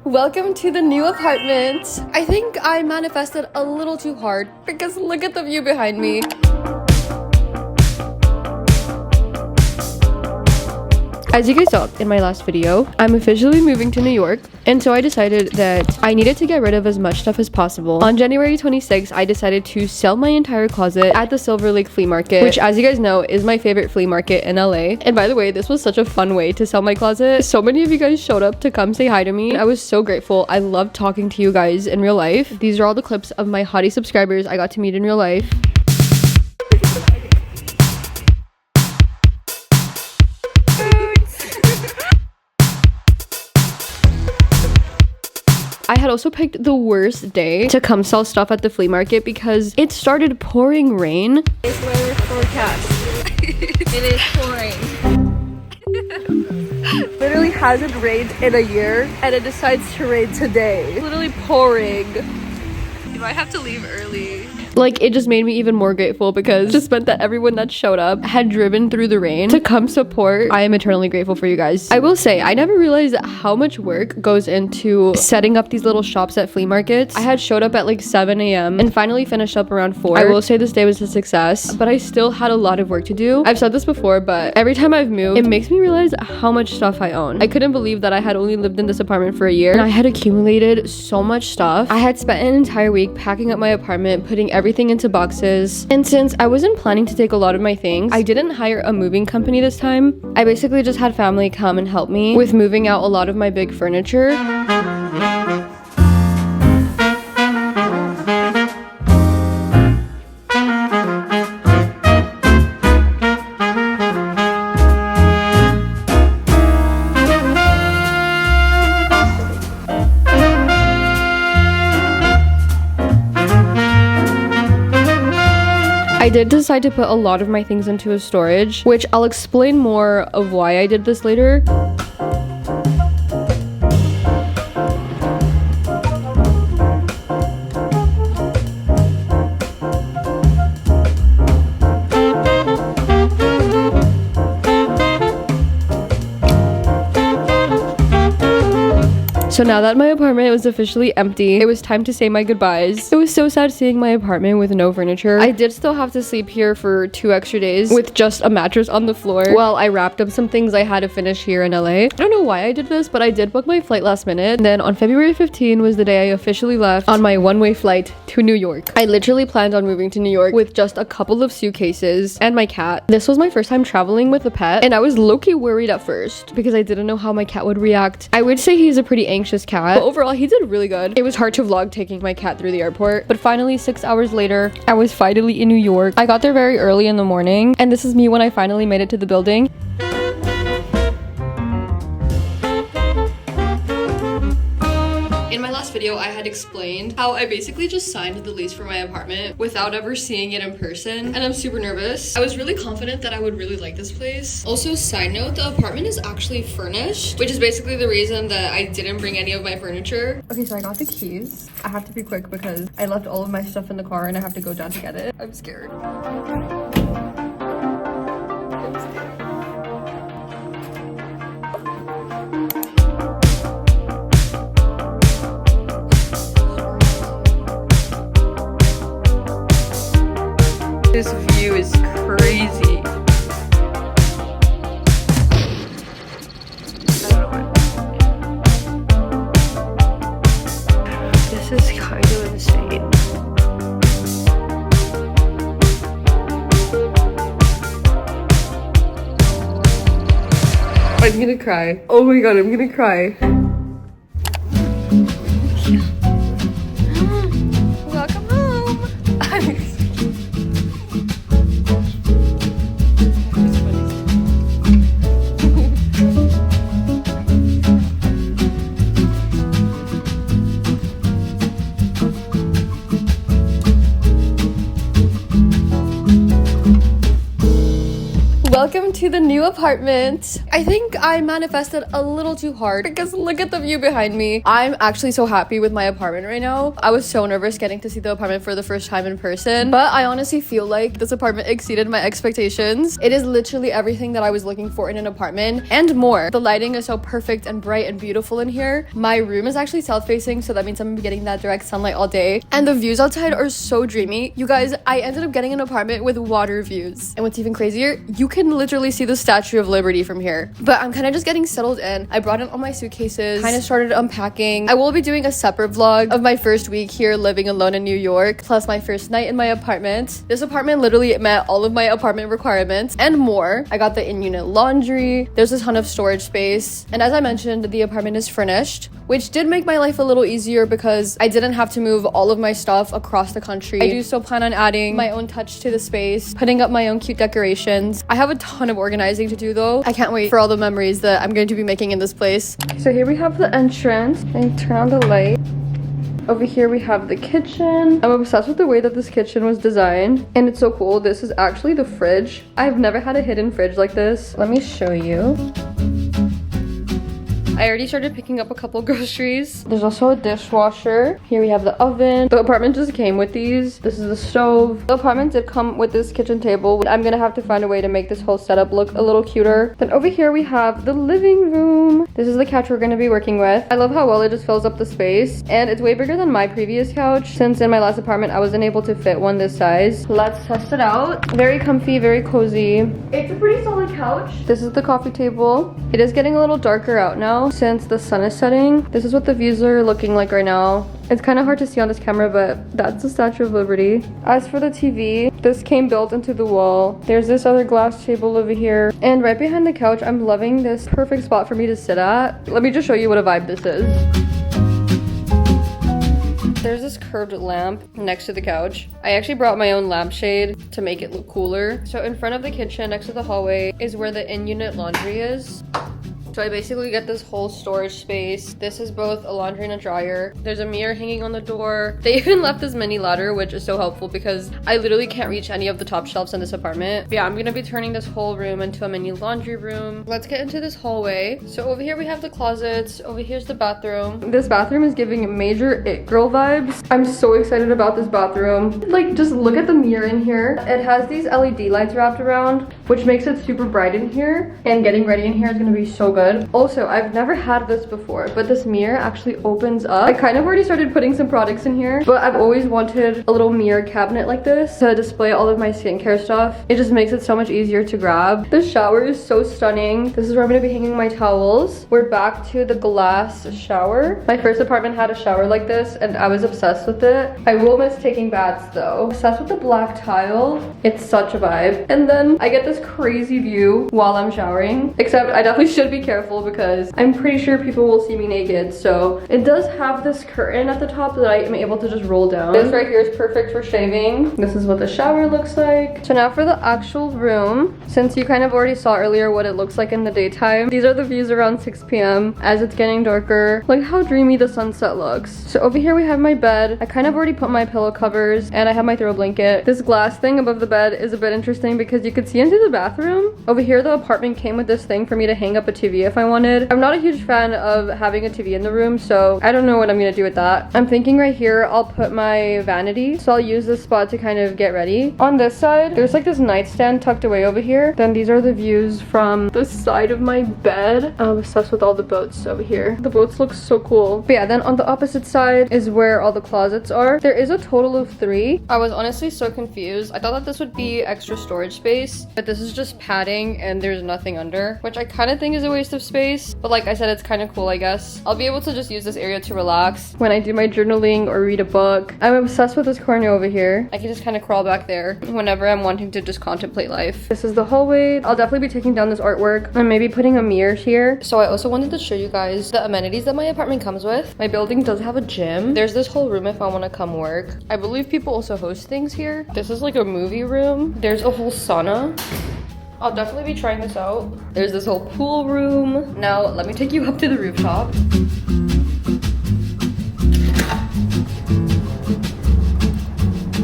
Welcome to the new apartment. I think I manifested a little too hard because look at the view behind me. As you guys saw in my last video, I'm officially moving to New York, and so I decided that I needed to get rid of as much stuff as possible. On January 26th, I decided to sell my entire closet at the Silver Lake Flea Market, which, as you guys know, is my favorite flea market in LA. And by the way, this was such a fun way to sell my closet. So many of you guys showed up to come say hi to me. I was so grateful. I loved talking to you guys in real life. These are all the clips of my hottie subscribers I got to meet in real life. I had also picked the worst day to come sell stuff at the flea market because it started pouring rain. It's weather forecast. It is pouring. Literally hasn't rained in a year and it decides to rain today. It's literally pouring. You might have to leave early. Like, it just made me even more grateful because it just meant that everyone that showed up had driven through the rain to come support. I am eternally grateful for you guys. I will say, I never realized how much work goes into setting up these little shops at flea markets. I had showed up at like 7 a.m. and finally finished up around 4. I will say this day was a success, but I still had a lot of work to do. I've said this before, but every time I've moved, it makes me realize how much stuff I own. I couldn't believe that I had only lived in this apartment for a year and I had accumulated so much stuff. I had spent an entire week packing up my apartment, putting everything into boxes, and since I wasn't planning to take a lot of my things, I didn't hire a moving company this time. I basically just had family come and help me with moving out a lot of my big furniture. I did decide to put a lot of my things into a storage, which I'll explain more of why I did this later. So now that my apartment was officially empty, it was time to say my goodbyes. It was so sad seeing my apartment with no furniture. I did still have to sleep here for 2 extra days with just a mattress on the floor while I wrapped up some things I had to finish here in LA. I don't know why I did this, but I did book my flight last minute. And then on February 15 was the day I officially left on my one-way flight to New York. I literally planned on moving to New York with just a couple of suitcases and my cat. This was my first time traveling with a pet, and I was low-key worried at first because I didn't know how my cat would react. I would say he's a pretty anxious cat, but overall he did really good. It was hard to vlog taking my cat through the airport, but finally 6 hours later I was finally in New York. I got there very early in the morning, and this is me when I finally made it to the building. In my last video, I had explained how I basically just signed the lease for my apartment without ever seeing it in person, and I'm super nervous. I was really confident that I would really like this place. Also, side note, the apartment is actually furnished, which is basically the reason that I didn't bring any of my furniture. Okay, so I got the keys. I have to be quick because I left all of my stuff in the car and I have to go down to get it. I'm scared. This view is crazy. This is kind of insane. I'm gonna cry. Oh my god, I'm gonna cry. Welcome home. welcome to the new apartment. I think I manifested a little too hard because look at the view behind me. I'm actually so happy with my apartment right now. I was so nervous getting to see the apartment for the first time in person, but I honestly feel like this apartment exceeded my expectations. It is literally everything that I was looking for in an apartment and more. The lighting is so perfect and bright and beautiful in here. My room is actually south-facing, so that means I'm gonna be getting that direct sunlight all day. And the views outside are so dreamy. You guys, I ended up getting an apartment with water views. And what's even crazier, you can literally see the Statue of Liberty from here. But I'm kind of just getting settled in. I brought in all my suitcases, kind of started unpacking. I will be doing a separate vlog of my first week here living alone in New York, plus my first night in my apartment. This apartment literally met all of my apartment requirements and more. I got the in-unit laundry. There's a ton of storage space. And as I mentioned, the apartment is furnished, which did make my life a little easier because I didn't have to move all of my stuff across the country. I do still plan on adding my own touch to the space, putting up my own cute decorations. I have a ton of organizing to do though. I can't wait for all the memories that I'm going to be making in this place. So here we have the entrance and turn on the light. Over here we have the kitchen. I'm obsessed with the way that this kitchen was designed and it's so cool. This is actually the fridge. I've never had a hidden fridge like this. Let me show you. I already started picking up a couple groceries. There's also a dishwasher. Here we have the oven. The apartment just came with these. This is the stove. The apartment did come with this kitchen table. I'm gonna have to find a way to make this whole setup look a little cuter. Then over here we have the living room. This is the couch we're gonna be working with. I love how well it just fills up the space. And it's way bigger than my previous couch, since in my last apartment I wasn't able to fit one this size. Let's test it out. Very comfy, very cozy. It's a pretty solid couch. This is the coffee table. It is getting a little darker out now since the sun is setting. This is what the views are looking like right now. It's kind of hard to see on this camera, but that's the Statue of Liberty. As for the TV, this came built into the wall. There's this other glass table over here. And right behind the couch, I'm loving this perfect spot for me to sit at. Let me just show you what a vibe this is. There's this curved lamp next to the couch. I actually brought my own lampshade to make it look cooler. So in front of the kitchen, next to the hallway, is where the in-unit laundry is. So I basically get this whole storage space. This is both a laundry and a dryer. There's a mirror hanging on the door. They even left this mini ladder, which is so helpful because I literally can't reach any of the top shelves in this apartment. But yeah, I'm gonna be turning this whole room into a mini laundry room. Let's get into this hallway. So over here we have the closets. Over here's the bathroom. This bathroom is giving major it girl vibes. I'm so excited about this bathroom. Like, just look at the mirror in here. It has these LED lights wrapped around, which makes it super bright in here. And getting ready in here is gonna be so good. Also, I've never had this before, but this mirror actually opens up. I kind of already started putting some products in here, but I've always wanted a little mirror cabinet like this to display all of my skincare stuff. It just makes it so much easier to grab. The shower is so stunning. This is where I'm gonna be hanging my towels. We're back to the glass shower. My first apartment had a shower like this, and I was obsessed with it. I will miss taking baths though. Obsessed with the black tile. It's such a vibe. And then I get this crazy view while I'm showering, except I definitely should be careful because I'm pretty sure people will see me naked. So it does have this curtain at the top that I am able to just roll down. This right here is perfect for shaving. This is what the shower looks like. So now for the actual room, since you kind of already saw earlier what it looks like in the daytime, these are the views around 6 p.m. as it's getting darker. Look how dreamy the sunset looks. So over here we have my bed. I kind of already put my pillow covers and I have my throw blanket. This glass thing above the bed is a bit interesting because you could see into the bathroom. Over here the apartment came with this thing for me to hang up a TV if I wanted. I'm not a huge fan of having a TV in the room, so I don't know what I'm gonna do with that. I'm thinking right here I'll put my vanity, so I'll use this spot to kind of get ready. On this side, there's like this nightstand tucked away over here. Then these are the views from the side of my bed. I'm obsessed with all the boats over here. The boats look so cool. But yeah, then on the opposite side is where all the closets are. There is a total of 3. I was honestly so confused. I thought that this would be extra storage space, but this is just padding and there's nothing under, which I kind of think is a waste of space. But like I said, it's kind of cool, I guess. I'll be able to just use this area to relax when I do my journaling or read a book. I'm obsessed with this corner over here. I can just kind of crawl back there whenever I'm wanting to just contemplate life. This is the hallway. I'll definitely be taking down this artwork and maybe putting a mirror here. So I also wanted to show you guys the amenities that my apartment comes with. My building does have a gym. There's this whole room if I want to come work. I believe people also host things here. This is like a movie room. There's a whole sauna. I'll definitely be trying this out. There's this whole pool room. Now, let me take you up to the rooftop.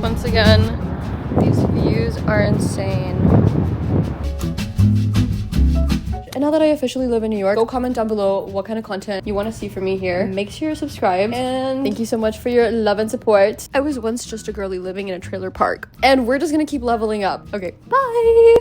Once again, these views are insane. that I officially live in New York, go comment down below what kind of content you want to see from me here. Make sure you're subscribed, and thank you so much for your love and support. I was once just a girly living in a trailer park, and we're just gonna keep leveling up. Okay, bye.